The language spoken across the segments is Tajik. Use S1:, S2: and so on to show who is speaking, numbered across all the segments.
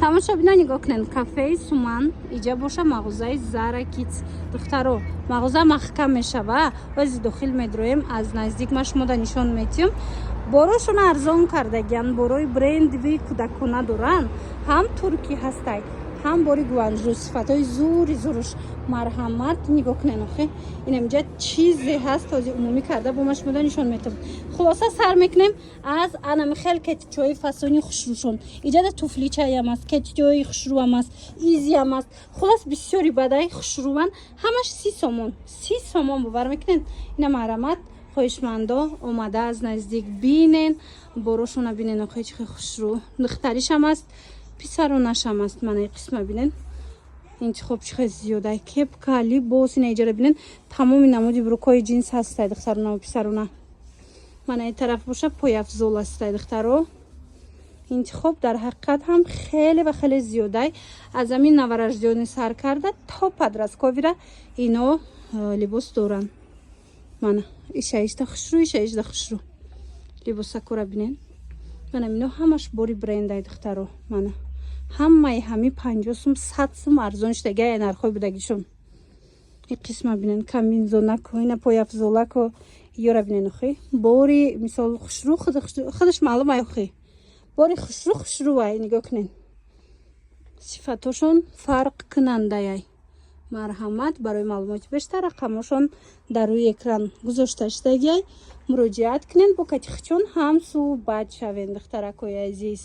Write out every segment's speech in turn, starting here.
S1: тамошобина нигоҳ кунед. Кафеи Суман иҷа боша мағозаи Zara Kids. Духтаро, мағоза маҳкам мешава. Ози дохил медроем, аз наздик ма шумо да нишон метиҳам. Борошон арзон кардагиян, борои брендви кӯдакона доран. Ҳам турки ҳастай, ҳам бори гуанҷу, сифатҳои зури зуруш марҳамат. Нигоҳ кунед охи. Инамҷа чизе ҳаст, ҳозир умумӣ карда бо ма шумо да нишон метиҳам. Хулоса сар мекунем аз анамихел кетчои фасони хушрӯшон. Иҷа да туфличаям аст, кетчои хушрӯам аст, изиам аст. Хулос бисёри бадай хушрӯван. Ҳамаш 30 сомон. 30 сомон бовар мекунед. Ина марҳамат. Хоҳишмандо омада аз наздик бинен. Борошона бинен охи чӣ хушрӯ. Духтаришам аст, писаронашам аст. Мана қисма бинен. интихоб чӣ зиёда. Кепка, либос ина иҷара бинен. Тамоми намуди брукои ҷинс ҳастай духтарона ва писарона. Мана ин тараф боша пояфзол ҳастай духтаро. интихоб дар ҳақиқат ҳам хеле ва хеле зиёдай. Аз амин навараждиёни сар карда то падрастковира ино либос доран. Мана ишаишта хушрӯ, ишаишта хушрӯ. Либосакура бинен. Мана ино ҳамаш бори брендай духтаро. Мана ҳамаи ҳами 50 сум 100 сум арзон шудаги ай нархҳои будагишон. И қисма бинен камбинзонако, ина пояфзолако ёра бинен охи. Бори мисол хушрӯ худаш маълум ай охи. Бори хушрӯ ай нигоҳ кунед. Сифатошон фарқ кунандай ай. Марҳамат. Барои маълумоти бештар рақамошон дар рӯи экран гузошта шудаги ай. муроҷиат кунед бо катихчон ҳам суҳбат шавед духтаракои азиз.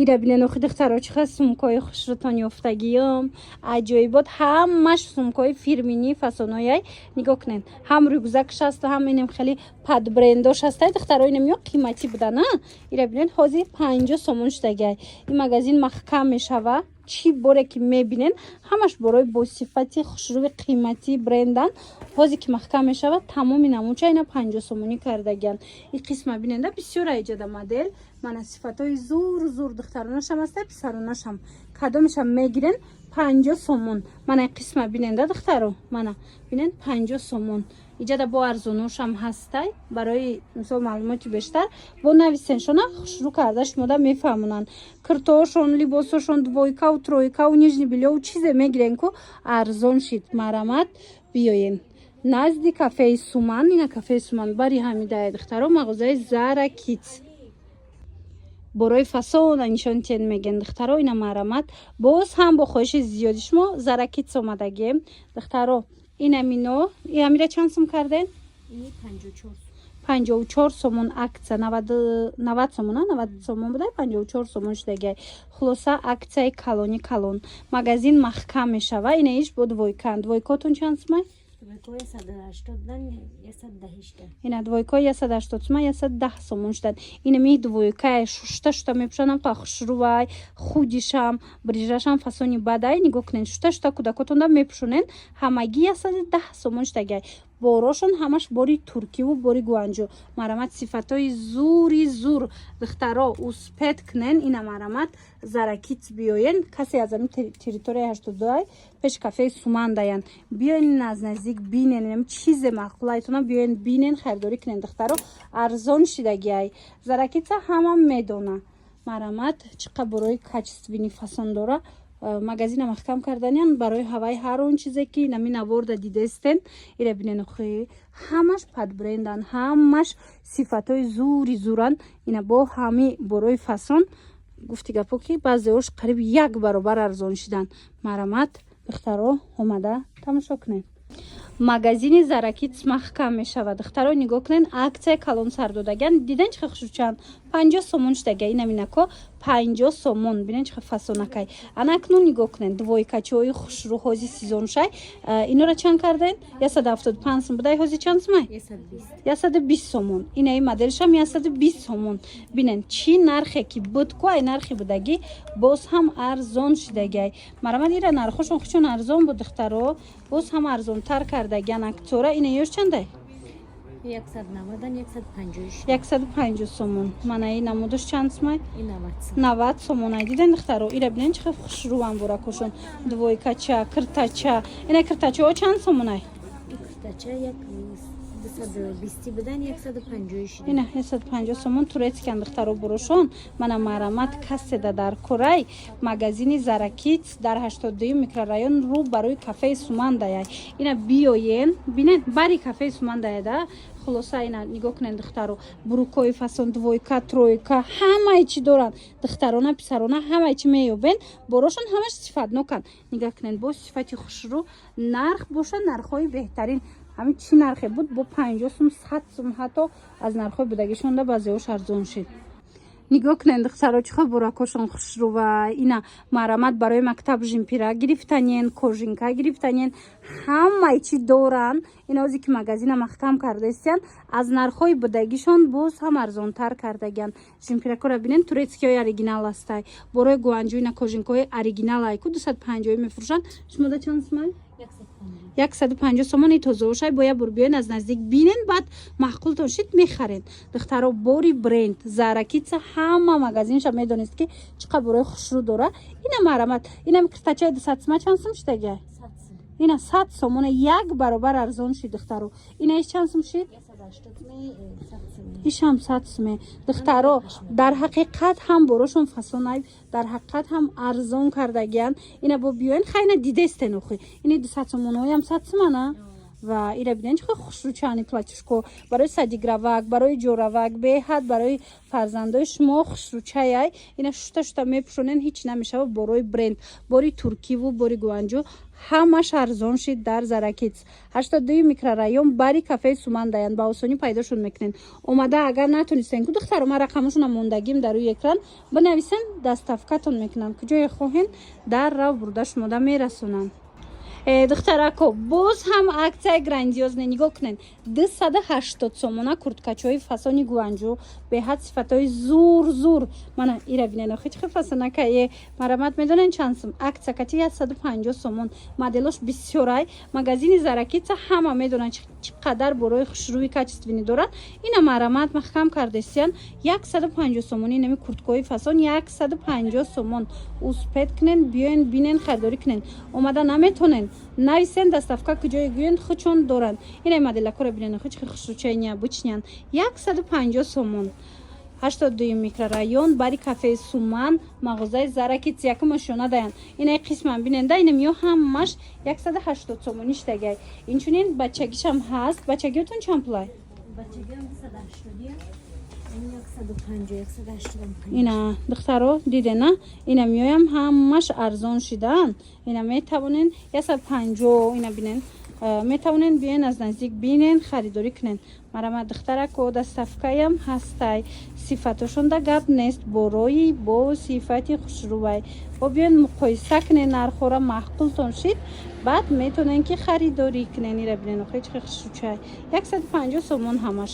S1: ира бинен охи духтаро чиха сумкои хушрӯтон ёфтагиём аҷоибот ҳамаш сумкои фирмини фасонояй нигоҳ кунед. ҳам рюкзакш аст, ҳам инем хеле падбрендош ҳастай духтаро. инем ё қиматӣ буда на. ира бинен ҳозир 50 сомон шудагиай. ин магазин маҳкам мешава. чӣ боре ки мебинен ҳамаш борои босифати хушрӯи қиматӣ брендан. ҳозир ки маҳкам мешава тамоми намуча ина 50 сомонӣ кардагиян. ин қисма биненда бисёр аҷада модел. Мана сифатҳои зур духтаронашам аста, писаронашам. Кадомашам мегирен 50 сомон. Мана қисма биненда духтаро. Мана бинен 50 сомон. иҷада бо арзоношам ҳастай. Барои мисол маълумоти бештар бо нависен шона хушрӯ карда шумода мефаҳмонанд. Киртоошон, либосошон, двойкаву тройкаву нижни билёву чизе мегирен ку арзон шид. Марамат биёен. Назди кафеи Суман, ина кафеи Суман бари ҳамида духтаро мағозаи Zara Kids. борои фасона нишон тен меген духтаро. ина марамат. боз ҳам бо хоҳиши зиёди шумо Zara Kids омадагем духтаро. ина мино амира чанд сум карден? 54 сомон акция. 90 сомон 90 сомон буда 54 сомон шудагиай. хулоса аксияи калони калон. магазин маҳкам мешава. ина иш бо двойкан. Двойкотун чанд сумай? ина двойкои 180 сумай 110 сомон шудад. ина ми двойкаи шушта мепушанам ка хушрӯвай худишам брижашам фасони бадай нигоҳ кунед. шушта кӯдакотонда мепушонен ҳамагӣ 110 сомон шудагиай. борошон ҳамаш бори туркиву бори гуанҷу. марамат сифатҳои зури зур духтаро успед кунен. ина марамат Zara Kids биёен. касе аз амин территорияи 82 пеш кафеи Суман даян. биёен аз наздик бинен. инам чизе маъқулайтона биёен бинен хайрдорӣ кунен духтаро. арзон шидагиай. Zara Kids ҳама медона. марамат чиқа борои качествени фасон дора. магазина маҳкам карданиян барои ҳаваи ҳар он чизе ки нами наворда дидестен. ира бинен охи ҳамаш падбрендан, ҳамаш сифатҳои зури зуран. ина бо ҳами борои фасон гуфти гапо ки баъзеош қариб 1 баробар арзон шидан. марамат духтаро омада тамошо кунед. магазини Zara Kids маҳкам мешава духтаро. нигоҳ кунед аксияи калон сар додагиян. диден чиха хушрӯчанд 50 сомон шудагия. ина минако 50 сомон. бинен чиха фасонакай. ана акнун нигоҳ кунед двойкачои хушрӯ ҳозир сезоншай. инора чанд карден? 175 сом будай. ҳозир чанд сумай? 120 сомон. ина ин моделшам 120 сомон. бинен чӣ нархе ки буд ку ай нархи будагӣ боз ҳам арзон шудагиай. марамат ира нархошон хучун арзон буд духтаро. боз ҳам арзонтар кардагиян актора. ина ёш чандай? 150 сомон. мана ин намудаш чанд сумай? 90 сомон. ай диден духтаро. ира бинен чиха хушрӯван боракошон. двойкача, киртача. ина киртачаҳо чанд сомон ай?
S2: 120 بدن 150
S1: اینا 150 сомон турецкиян духтаро бурошон мана марамат каседа дар курай магазини заракит дар 82 микрорайон рӯ барои кафеи сумандая ина биёен бинед бари кафеи сумандая да хулоса ина нигоҳ кунед духтаро бурукои фасон двойка тройка ҳамаи чи доранд духтарона писарона ҳамаи чи меёбен борошон ҳамаш сифатноканд нигоҳ кунед бо сифати хушрӯ нарх боша нархҳои беҳтарин ҳамин чӣ нархе буд бо 50 сум 100 сум ҳатто аз нархҳои будагишонда баъзеҳош арзон шид нигоҳ кунед духтаро чӣ хел буракошон хушрӯва ина марамат барои мактаб жимпира гирифтанен кожинка гирифтанен ҳамаи чи доранд ина озе ки магазина маҳкам кардастиян аз нархҳои будагишон боз ҳам арзонтар кардагиян жимпиракора бинен турецкиҳои оригинал астай борои гуанҷӯ ина кожинкаҳои оригинал айку 250 мефурӯшанд шумо да чанд сумай 150 сомон тозаошай боя бурбиён аз наздик бинен баъд маъқултон шид мехарен духтаро бори бренд заракица ҳама магазинша медонист ки чӣ қадр борои хушрӯ дора ина марамат ина киртачаи 200 сума чанд сум шидага ина 100 сомона як баробар арзон шид духтаро ина иш чанд сум шид ишам 100 суме духтаро дар ҳақиқат ҳам борошон фасонай дар ҳақиқат ҳам арзон кардагиян ина бо биёин хайна дидестен охи ини 200 сомоноям 100 сумана ва ира биден чӣ хушрӯчани платишко барои садигравак барои ҷоравак беҳад барои фарзандои шумо хушрӯчаяй ина шута мепӯшонен ҳеч намешава борои бренд бори туркиву бори гуанҷӯ ҳамаш арзон шид дар заракит 82 микрорайон бари кафеи сумандаян ба осонӣ пайдошон мекунен омада агар натонистен ку духтаро ма рақамашонам мондагим дар рӯи экран бинависен доставкатон мекунанд куҷое хоҳен дар рав бурда шумода мерасонанд духтарако боз ҳам аксияи грандиозне нигоҳ кунен 280 сомона курткачаҳои фасони гуанҷӯ беҳад сифатҳои зур мана ира бинен охи чӣ фасонакае марамат медонен чанд сум аксиякати 150 сомон моделош бисёрай магазини заракица ҳама медонанд чӣ қадар борои хушрӯи качествени дорад ина марамат маҳкам кардастиян 150 сомони нами курткаҳои фасон 150 сомон успед кунен биёен бинен харидорӣ кунен омада наметонен нависен доставка куҷое гӯен хучон доранд ина моделакора бинен хуч хушрӯчайня бучнян 150 сомон 82 микрорайон бари кафеи суман мағозаи заракит якум шона даян ина қисман биненда ина миё ҳамаш 180 сомони штагай инчунин бачагишам ҳаст бачагиётон чанд пулай ина духтаро дидена ина миёям ҳамаш арзон шидан ина метавонен 150 ина бинен метавонен биёен аз наздик бинен харидорӣ кунен марамат духтарако доставкаям ҳастай сифатошон да гап нест борои бо сифати хушрӯвай бо биёен муқоиса кунен нархҳора маъқултон шид баъд метавонен ки харидорӣ кунен ира бинен охи чӣ хушрӯчай 150 сомон ҳамаш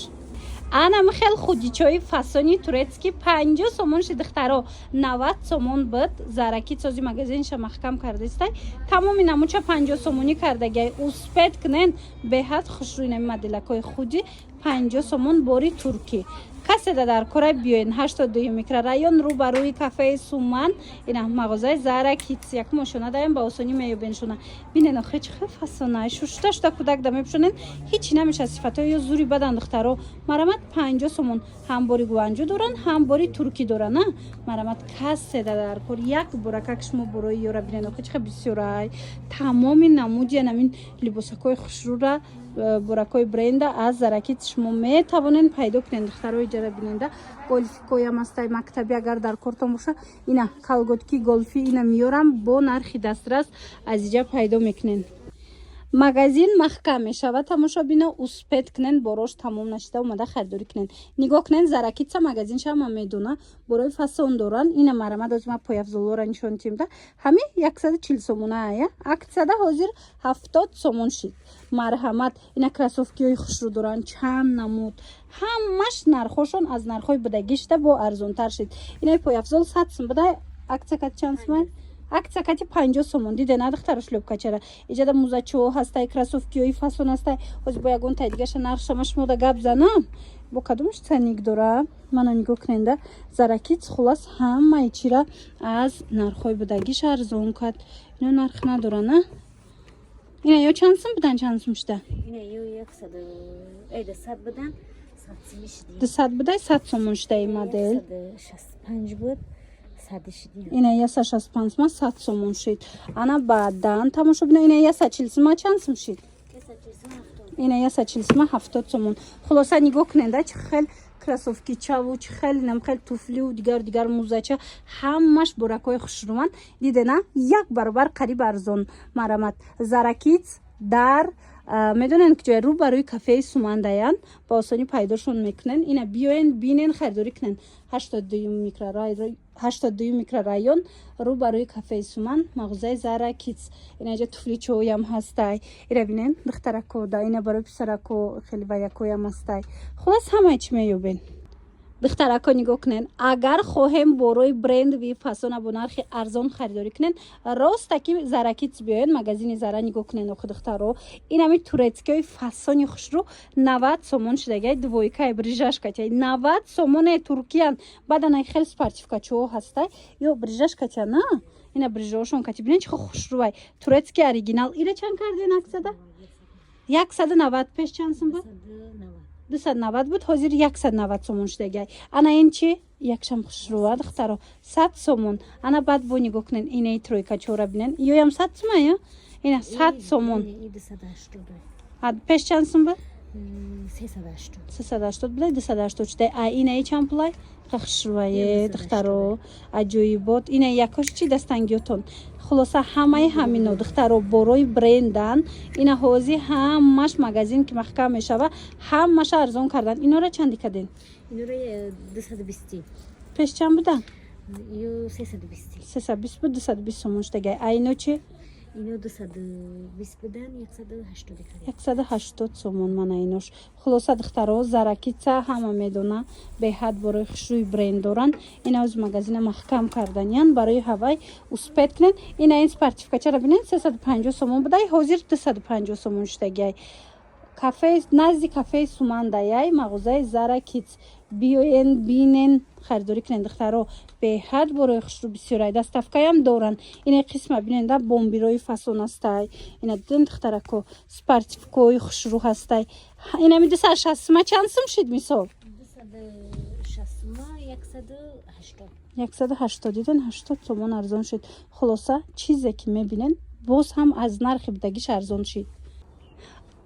S1: ана михел худичои фасони турецки 50 сомон шид духтаро 90 сомон буд заракит сози магазинша маҳкам кардастай тамоми намуча 50 сомонӣ кардагай успед кунен беҳад хушрӯи нами моделакои худи 50 сомон бори туркӣ каседа дар кора биёен 82 микрорайон рӯ ба рӯи кафеи суман ина мағозаи заракит якум ошона даем ба осонӣ меёбеншона бинен охи чӣ хел фасона шута кӯдак да мепӯшонен ҳеч намеша сифатҳои ё зури бадан духтаро марамат 50 сомон ҳам бори гуанҷӯ доранд ҳам бори туркӣ доранд на марамат каседа дар кор як буракак шумо борои ёра бинен охи чӣ хел бисёрай тамоми намуди намин либосакои хушрӯра буракои бренда аз заракит шумо метавонен пайдо кунед духтаро иҷара биненда голфикоям астай мактаби агар дар кортон боша ина калготки голфи ина миёрам бо нархи дастрас аз иҷа пайдо мекунен магазин маҳкам мешавад тамошобина успед кунен борош тамом нашида омада харидорӣ кунен нигоҳ кунен заракитса магазинша ҳама медона борои фасон доранд ина марамад озма пояфзолора нишон тимда ҳами 140 сомоная аксияда ҳозир 70 сомон шид марҳамат ина кросовкиҳои хушрӯ доранд чанд намуд ҳамаш нархошон аз нархҳои будагишта бо арзонтар шид инаи пояфзол 100 сум буда аксиякати чанд сумай аксиякати 50 сомон дидена духтаро шлёпкачара иҷада музачо ҳастай кросовкиҳои фасон ҳастай ҳози бо ягон тайдигаша нархшама шумода гап занам бо кадомаш цаник дора мана нигоҳ куненда заракит хулас ҳамаи чира аз нархҳои будагиш арзон кард ино нарх надора на اینا یا چندسم بدن چندسم شده
S2: اینه یو 100 ایده 100 بدن 100 میشدی
S1: 200 بدای 100 سومون شده این مدل
S2: 165 بود 100 شدی
S1: اینا 165 ما 100 سومون شد انا بعدن تماشا ببین اینا 140 ما چندسم شد اینا 140 ما 70 سومون خلاصا نگاه کنین دا چه خیلی کروسوفکی چاو چه خیلی نم خیلی توفلی و دیگر موزچه همش برکای خوشروان دیده نه یک برابر قریب ارزون مرامت زرکیت در میدونن که رو برای کافه سومن دایان با آسانی پیداشون میکنن اینا بیاین بینن خریداری کنن 82 میکرورایون رو برای کافه سومن مغازه زرکیت اینا اینجا توفلی چوی هم هستای اینا بینن دخترکو دا اینا برای پسرکو خیلی ویکوی هم هستای خلاص همه چی میوبین دخترکا نگاه کنن اگر خواهم بروی برند وی فاسون با نرخ ارزان خریداری کنن راست که زرکیت بیاین مغازین زرا نگاه کنن و دخترو این همین تورецький فاسونی خوش رو 90 سومون شده دویکای بریژاشکاتی 90 سومون ترکیان بعدن خیلی سپارتیفیکاچو هسته یا بریژاشکاتی نه اینا بریژاشون کاتی ببین چه خوش روی تورецький اوریجینال ایره چند کردین 195 چندسم بود 290 بود حاضر 190 سومون شده انا این چی یکشم خوش رو دخترو 100 سومون انا بعد بو نگاه کنین اینه ترویکا چورا بینن یا هم 100 سومه یا اینا 100 سومون
S2: 280
S1: اد پیش چند سوم بود
S2: 380
S1: 380 بود 280 شده اینه چند پلای خوش روی دخترو عجیبات اینه یکاش چی دستانگیوتون خلاصه همه همینو دخترو بروی برندن اینا حوزی همش مغازین که محکم میشوه همش ارزون کردن اینا رو چندی کردین
S2: اینا رو 220
S1: پیش چند بودن
S2: یو 320
S1: 320 بود 220 سومون شده اینو چی
S2: اینو 220 بدن 180 کرد
S1: 180 سومون من اینوش خلاصه دخترو زرکیتا همه میدونه به حد برای خوشروی برند دارن اینا از مغازین محکم کردن یان برای هوای اسپت کنن اینا این سپارتیفیکاچه رو ببینین 350 سومون بده حاضر 250 سومون شده کافه نزدیک کافه سومن دایای مغازه زرکیت بیاین بینن خریداری کنن دخترو به حد برای خوشرو بسیار دستافکای هم دارن این قسم ببینید دا بمبیروی فاسون هستای اینا دن دخترکو سپارتیفیکوی خوشرو هستای اینا می 260 ما چند سم شد میسو
S2: 260 ما
S1: 180 دیدن 80 تومان ارزان شد خلاصه چیزی که میبینن باز هم از نرخ بدگیش ارزان شد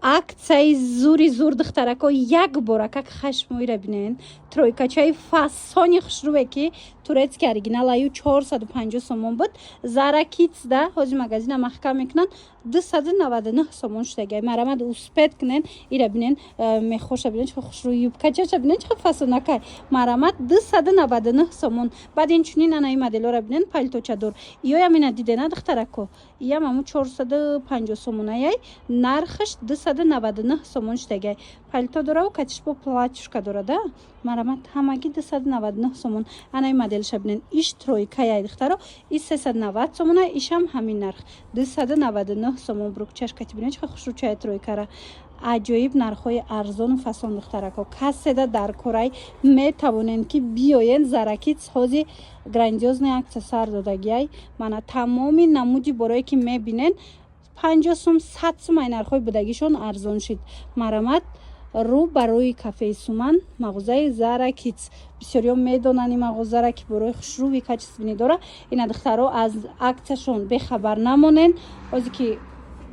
S1: акцияи зури зур духтарако як боракак хашмоира бинен тройкачаи фасони хушруве ки турецкий оригинал аю 450 сомон буд заракитсда ҳози магазина маҳкам мекунан 299 сомон шудагай марамад успет кунен ира бинен мехоша бинен чӣ хушру юбкачаша бинен чӣ фасонакай марамад 299 сомон баъд инчунин анаи моделора бинен палточадор иёям ина дидена духтарако иям аму 450 сомонаяй нархаш 299 сомон шудагай палто дораву катишбо платюшка дорада марамад ҳамаги 299 сомон анаи моделша бинен иш тройкаяй духтаро ис 390 сомона ишам ҳамин нарх 299 сомон брукчашкати бинен чӣ хушру чай тройкара аҷоиб нархҳои арзону фасон духтарако каседа дар корай метавонен ки биёен заракит ҳози грандиозни акция сар додагиай мана тамоми намуди борое ки мебинен 50 сум 100 сум ай нархҳои будагишон арзон шид марамад рӯ барои кафеи суман мағозаи заракит бисёриён медонанд ин мағозара ки барои хушрӯви качественӣ дора ина духтаро аз акцияшон бехабар намонен ози ки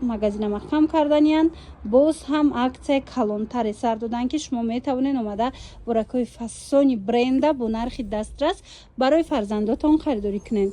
S1: магазина маҳкам карданиянд боз ҳам аксияи калонтаре сар доданд ки шумо метавонед омада буракҳои фасони бренда бо нархи дастрас барои фарзандотон харидорӣ кунед